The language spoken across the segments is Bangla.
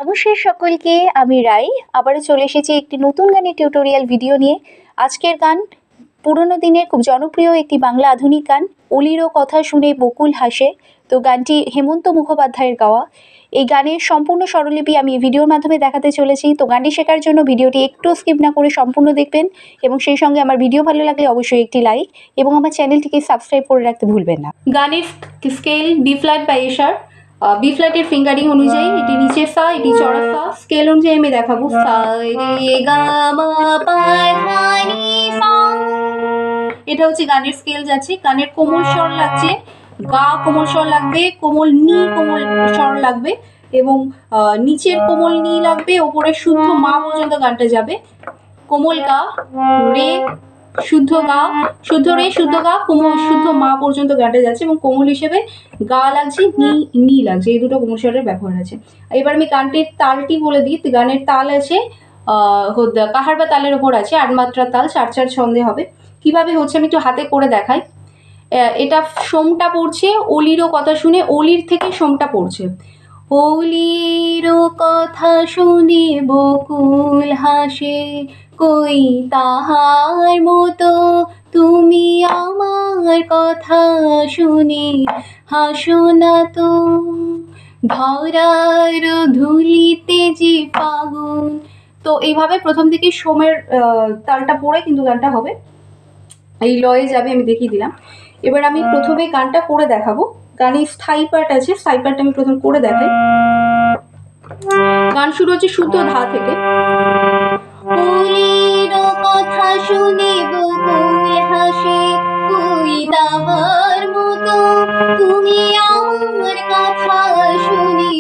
নমস্কার সকলকে, আমি রাই আবারও চলে এসেছি একটি নতুন গানের টিউটোরিয়াল ভিডিও নিয়ে। আজকের গান পুরনো দিনের খুব জনপ্রিয় একটি বাংলা আধুনিক গান, অলিরও কথা শুনে বকুল হাসে। তো গানটি হেমন্ত মুখোপাধ্যায়ের গাওয়া। এই গানের সম্পূর্ণ স্বরলিপি আমি ভিডিওর মাধ্যমে দেখাতে চলেছি। তো গানটি শেখার জন্য ভিডিওটি একটু স্কিপ না করে সম্পূর্ণ দেখবেন এবং সেই সঙ্গে আমার ভিডিও ভালো লাগলে অবশ্যই একটি লাইক এবং আমার চ্যানেলটিকে সাবস্ক্রাইব করে রাখতে ভুলবেন না। গানের স্কেল বি ফ্ল্যাট বাই এশার। বি ফ্ল্যাটের ফিঙ্গারিং অনুযায়ী এটি নিচে সা, এটি চড়া সা। স্কেল অনুযায়ী আমি দেখাবো সা রে গা মা পা ধা নি সা। এটা হচ্ছে গানের স্কেল যাচ্ছে। গানের কোমল স্বর লাগছে গা, কোমল স্বর লাগবে, কোমল নি কোমল স্বর লাগবে এবং নিচের কোমল নি লাগবে, ওপরে শুদ্ধ মা পর্যন্ত গানটা যাবে। কোমল গা, রে, শুদ্ধ গা, শুদ্ধ রে, শুদ্ধ গা, কোমল শুদ্ধ মা পর্যন্ত গানটা যাচ্ছে এবং কোমল হিসেবে গা লাগছে, নি লাগছে। এই দুটো কোমল স্বরের ব্যবহার আছে। এবার আমি গানটির তালটি বলে দিই। গানের তাল আছে কাহার বা তালের ওপর আছে 8 মাত্রার তাল, 4/4 ছন্দে হবে। কিভাবে হচ্ছে আমি একটু হাতে করে দেখাই। এটা সোমটা পড়ছে, অলিরও কথা শুনে অলির থেকে সোমটা পড়ছে। অলিরও কথা শুনে বকুল হাসে, কই তাহার মতো তুমি আমার কথা শুনে হাসো না তো। ধরার ধুলিতে যে ফাগুন। তো এইভাবে প্রথম দিকে সোমের তালটা পড়ে কিন্তু গানটা হবে, এই লয়ে যাবে। আমি দেখিয়ে দিলাম। এবার আমি প্রথমে গানটা করে দেখাবো। গানে স্থায়ী পার্ট আছে, স্থায়ী পার্টটা আমি প্রথম করে দেখাই। গান শুরু হচ্ছে শুদ্ধ ধা থেকে। অলিরও কথা শুনে বকুল হাসে, কই তাহার মতো তুমি আমার কথা শুনে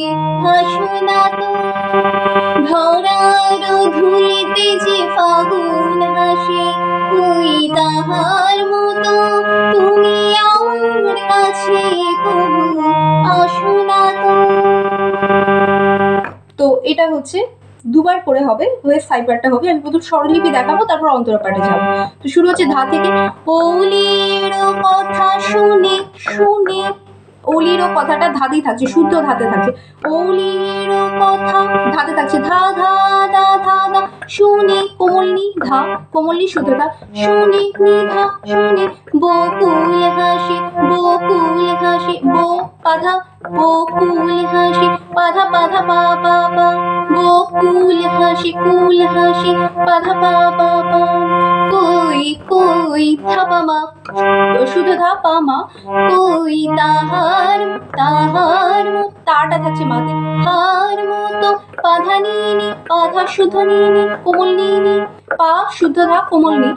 হাসো না তো। ধরার ধুলিতে যে ফাগুন হাসে, কই তাহার মতো তুমি আমার কাছে কবু আসো না তো। তো এটা হচ্ছে দুবার করে হবে, হয়ে সাইপারটা হবে। আমি প্রথম স্বরলিপি দেখাবো, তারপর অন্তরা পাঠে যাবো। তো শুরু হচ্ছে ধা থেকে। অলিরও কথা শুনে, শুনে অলিরও কথাটা ধাতেই থাকছে, শুদ্ধ ধাতে থাকছে। অলিরও কথা ধাতে থাকছে, ধা ধা ধা ধা ধা। শুনে কোমল নি ধা, কোমল নি শুদ্ধ ধা, শুনে নি ধা, শুনে বকুল হাসি, বকুল হাসি, বো পাধা, বকুল হাসি, পাধা পাধা পা পা পা। বকুল হাসি, কুল হাসি, পাধা পা পা পা। কই কই ধা পা মা, শুদ্ধ ধা পা মা। কই তাহার, তাহার তাটা থাকছে মাতে, হার মতো পাধা নি নি, পাধা শুদ্ধ নি নি, কোমল নি নি, পা শুদ্ধ ধা কোমল নি।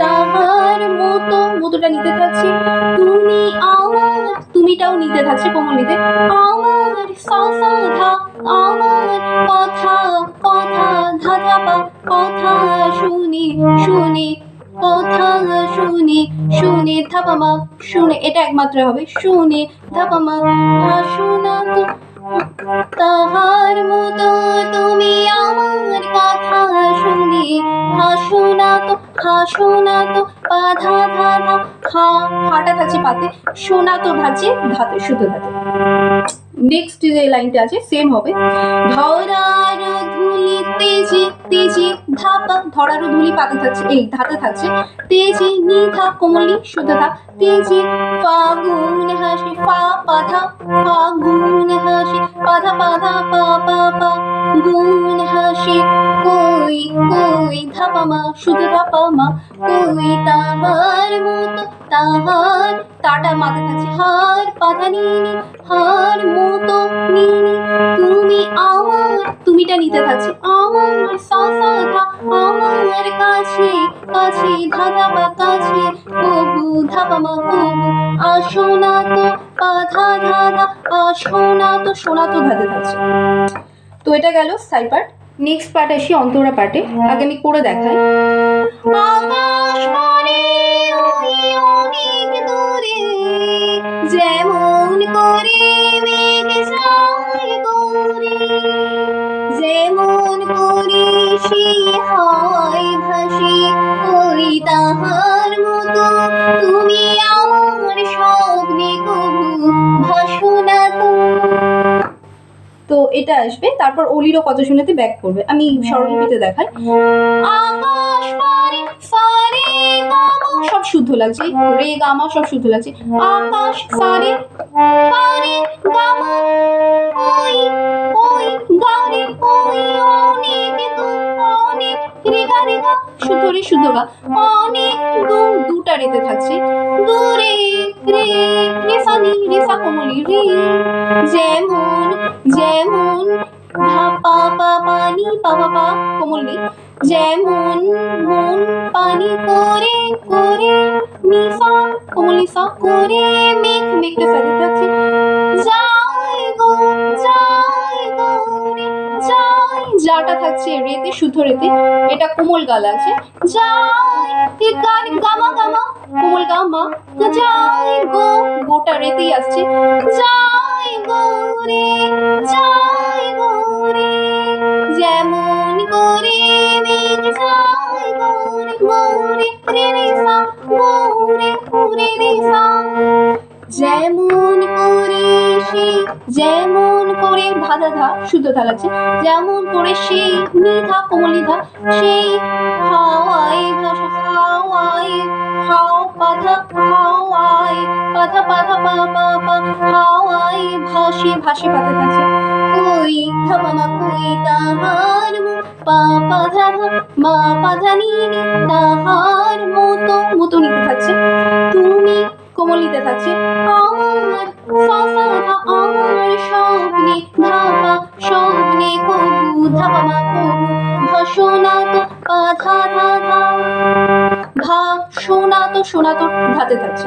তাহার মতো, মতোটা নিতে থাকছে। তুমি আমার, তুমিটাও নিতে থাকছে কোমল নিতে। আমার সা সা ধা, আমার কথা, কথা ধা ধা পা, কথা শুনে, শুনে কথা শুনে, শুনে ধাপা মা, শুনে এটা একমাত্র হবে। শুনে ধাপা মা, হাসো না তো তাহার মতো তুমি আমার কথা শুনে হাসো না তো, হাসো না তো। পাধা ধা ধা, খা, খাটা থাকছে পাতে, সোনা তো থাকছে ধাতে, শুদ্ধ ধাতে। নেক্সট যে লাইনটা আছে সেম হবে। ধরার ধুলি তেজি, তেজি ধাপা, ধরারও ধুলি পাতে থাকছে, এই ধাতে থাকছে। তেজি নি ধা, কোমলি শুদ্ধ ধা, তেজি। ফাগুন হাসি, ফা পাধা, ফাগুন হাসি, পাধা পাধা পা পা পা। গুন হাসি, কই কই ধাপা মা, শুদ্ধ ধাপা মা। কই তাহার মতো, তাহার তাটা মাতে থাকছে, হার পাধা নি নি, হার মতো নি নি। তুমি আমার, তুমিটা নিতে থাকছে। আমার সা সা ধা, আমার কাছে, কাছে ধা ধা পা কাছে, কবু ধাপা মা কবু আসো না তো, পাধা ধা ধা, আসো না তো, সোনা তো ধাতে থাকছে। তো এটা গেল সাই পার্ট। নেক্সট পার্ট আসি অন্তরা পার্টে। আগে আমি করে দেখাই। আকাশ পানে ওই অনেক দূরে, যেমন করে মেঘ যায় দূরে, যেমন করে সে হয় ভাসি, ওই তাহার মতো তুমি আমার স্বপ্নে কবু ভাসো না তো। তো এটা আসবে, তারপর অলিরও কথা শুনেতে ব্যাক করবে। আমি স্বরলিপিতে দেখাই। আকাশ পারে সারে গামা, সব শুদ্ধ লাগছে, রে গামা সব শুদ্ধ লাগছে। আকাশ সারে পারে গামা, ওই ওই গারে ওই অনেক অনেক রে গা রে গা, শুদ্ধ রে শুদ্ধ গা, অনেক দুটা রেতে থাকছে। দূরে রে রে সা নি রে সা কোমলি রে, যেমন যেমন ধা পা পা পানি পা পা পা কোমলি, যেমন মন পানি করে করে নিসা কোমলি সা করে মেঘ মেঘটা সাথে থাকছে। যাই গো রে যাই, যাটা থাকছে রেতে শুদ্ধ রেতে, এটা কোমল গা লাগছে। যাই গান গামা গামা কোমল গামা, যাই গো গোটা রেতেই আসছে। যাই গো রে যেমন করে মেঘ যায় গৌরে গৌরে রে রে সা গৌরে রে রে সা, যেমন করে সে যেমন করে ধা ধা ধা শুদ্ধ ধা লাগছে। যেমন করে সে নিধা কোমলি ধা, সেই হাওয়ায় ভাসা হাওয়ায় হাও পাধা হাওয়ায় পাধা পাধা পা পা পা হাওয়ায় ভাসে ভাসে পাতে থাকছে। কই ধামা কই তাহার পা পা ধা ধা মা পা ধা নি নি, তাহার মতো মতো নিতে থাকছে। তুমি কোমলিতে থাকছে। আমার সা সা ধা আমার স্বপ্নে ধাপা স্বপ্নে কবু ধাপা মা কবু ভাসনা তো পা ধা ধা ধা ভা সোনা তো ধাতে থাকছে।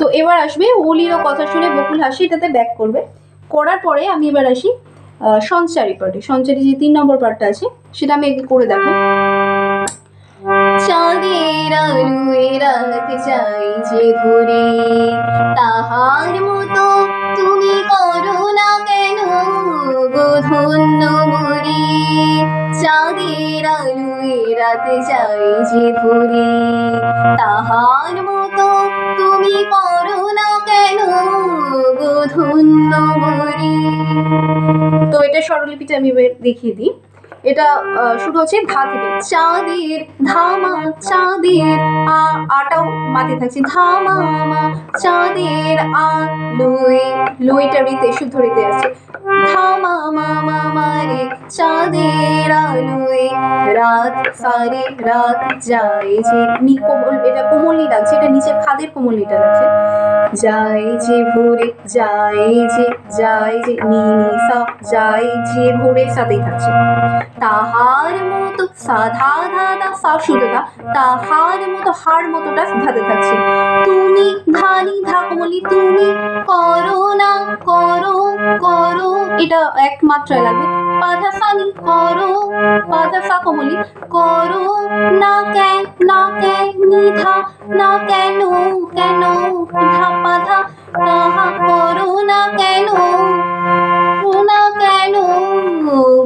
তো এবার আসবে অলিরও কথা শুনে বকুল হাসি, এটাতে ব্যাক করবে। করার পরে আমি এবার আসি সঞ্চারী পার্টে। সঞ্চারী যে 3 নম্বর পার্টটা আছে সেটা আমি আগে করে দেখাই। চাঁদের আলোয় রাত যাই যে ভরে, তাহার মতো তুমি করো না কেন গো ধন্য মরে। চাঁদের আলোয় রাত যাই যে ভরে, তাহার মতো তুমি করো না কেন গো ধন্য মরে। তো এটা স্বরলিপিটা আমি দেখিয়ে দিই। এটা শুরু হচ্ছে ধা থেকে। চাঁদের ধামা চাঁদের আটাও মাতে থাকছে। ধামা মা চাঁদের লই লইটা রেতে শুদ্ধ রেতে আছে। ধামা মা মা মারে চাঁদের আলোয় রাত সারে রাত যায় যে নি কোমল, এটা কোমলই লাগছে, এটা নিচে খাদের কোমলিটা লাগছে। যায় যে ভোরে যায় যে নি নি সা যায় যে ভোরে সাথেই থাকছে। তাহার মতো সাধা ধাদা সা শুদ্ধতা, তাহার মতো হার মতোটা ধাতে থাকছে। তুমি ধানি ধা কোমলি তুমি করো না করো করো, এটা এক মাত্রায় লাগবে। পাধা সানি করো পাধা সা কোমলি করো না নিধা না কেন কেন ধা পাধা তাহা করো না কেন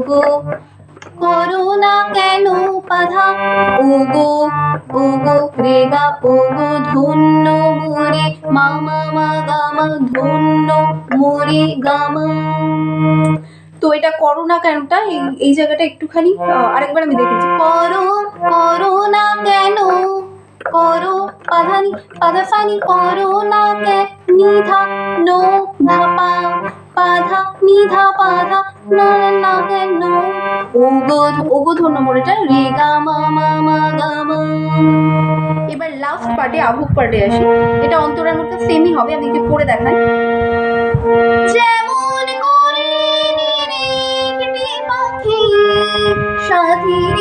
গো করো না কেন পাধা ওগো ওগো রে গা ওগো ধন্য মোরে মামা মা গামা ধন্য মোরে গামা। তো এটা করো না কেনটা এই জায়গাটা একটুখানি আরেকবার আমি দেখেছি। করো না কেন করো পাধানি পাধাসানি করো না কে নিধা নো ধাপা পাধা নিধা পাধা না না কেন ওগো ধন্য মোরেটা রে গা মা মা মা গা মা। এবার লাস্ট পার্টে আভুক পার্টে আসি। এটা অন্তরার মধ্যে সেমই হবে, আমি একটু করে দেখাই। যেমন করে নিরিখটি পাখি সাথীর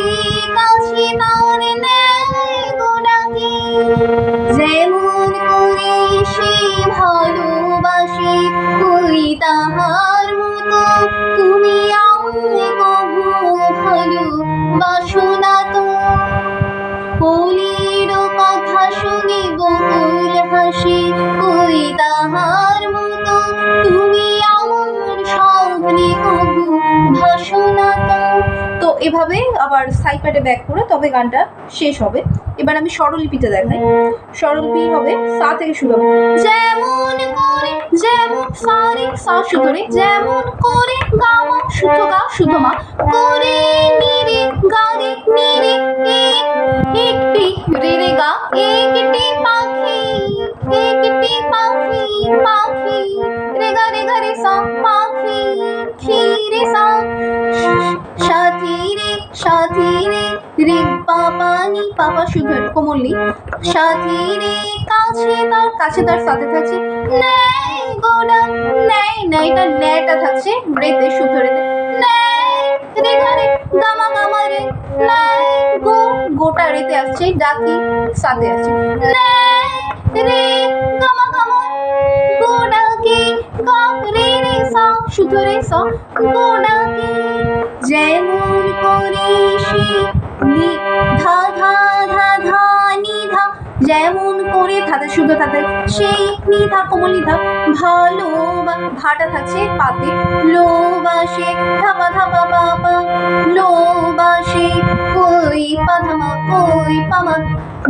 কাছে তার নেয় গো ডাকি, যেমন করে সে ভালোবাসে ওই তাহার মতো তুমি আমায় কবু ভালোবাসো না তো। অলির কথা শুনে বকুল হাসি ওই তাহার মতো তুমি আমার স্বপ্নে কবু ভাসো না তো। তো এভাবে আবার সাইড পার্টে ব্যাক করে তবে গানটা শেষ হবে। এবার আমি স্বরলিপিতে দেখাই। স্বরলিপি হবে সা থেকে শুরু হবে, যেমন করে, যেমন সা রে সা শুদ্ধ রে, যেমন করে গা মা শুদ্ধ গা শুদ্ধ মা, করে নি রে গা রে নি রে, একটি রে রে গা, একটি পাখি, একটি পাখি, পাখি রে গা রে সা, পাখি খি রে সা, সাথী রে রে পাপা নি পাপা শুদ্ধ কোমলি, সাথী রে কাছে তার সাথে থাকছে ন্যায় গোনা, ন্যায় ন্যায়টা ন্যায়টা থাকছে রেতে শুদ্ধ রেতে, ন্যায় রে গামা গামা রে, ন্যায় গোটা রেতে আসছে, ডাকি সাথে আসছে, ন্যায় রে গামা গামা গোনাকে গা রে রে সা শুদ্ধ রে সা, গোনাকে যেমন করে সে নি ধা ধা ধা ধা নি ধা, যেমন করে ধাতে শুদ্ধ ধাতে সেই নি ধা কোমল ধা, ভালো ভাটা থাকছে পাতে, লোবাসে ধাপা ধাপা পাপা, লোবাসে কই পাধামা কই পামা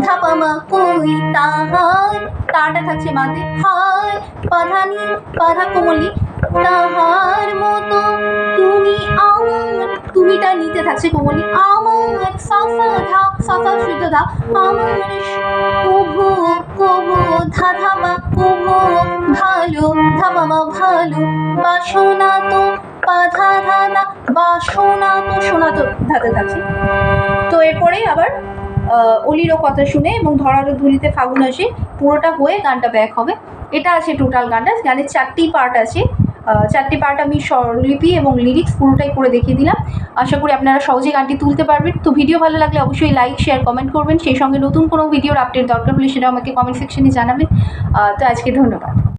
ধাপামা কই তাহার, তাটা থাকছে মাতে, হার পাধানি পাধা কোমলি, তাহার মতো তুমি আমার, তুমিটা নিতে থাকছে কোমলি, আমার সাসা ধা সাসা শুদ্ধ ধা, আমার কভো কভো ধা ধামা কভো, ভালো ধামামা ভালো, বাসনা তো পাধা ধাদা, বাসনা তো শোনা তো ধাতে থাকছে। তো এরপরে আবার অলিরও কথা শুনে এবং ধরারও ধুলিতে ফাগুন আসে পুরোটা হয়ে গানটা ব্যাক হবে। এটা আছে টোটাল গানটা। গানের 4টি পার্ট আছে, 4টি পার্ট আমি স্বরলিপি এবং লিরিক্স পুরোটাই করে দেখিয়ে দিলাম। আশা করি আপনারা সহজে গানটি তুলতে পারবেন। তো ভিডিও ভালো লাগলে অবশ্যই লাইক শেয়ার কমেন্ট করবেন, সেই সঙ্গে নতুন কোনো ভিডিওর আপডেট দরকার হলে সেটা আমাকে কমেন্ট সেকশনে জানাবেন। তো আজকে ধন্যবাদ।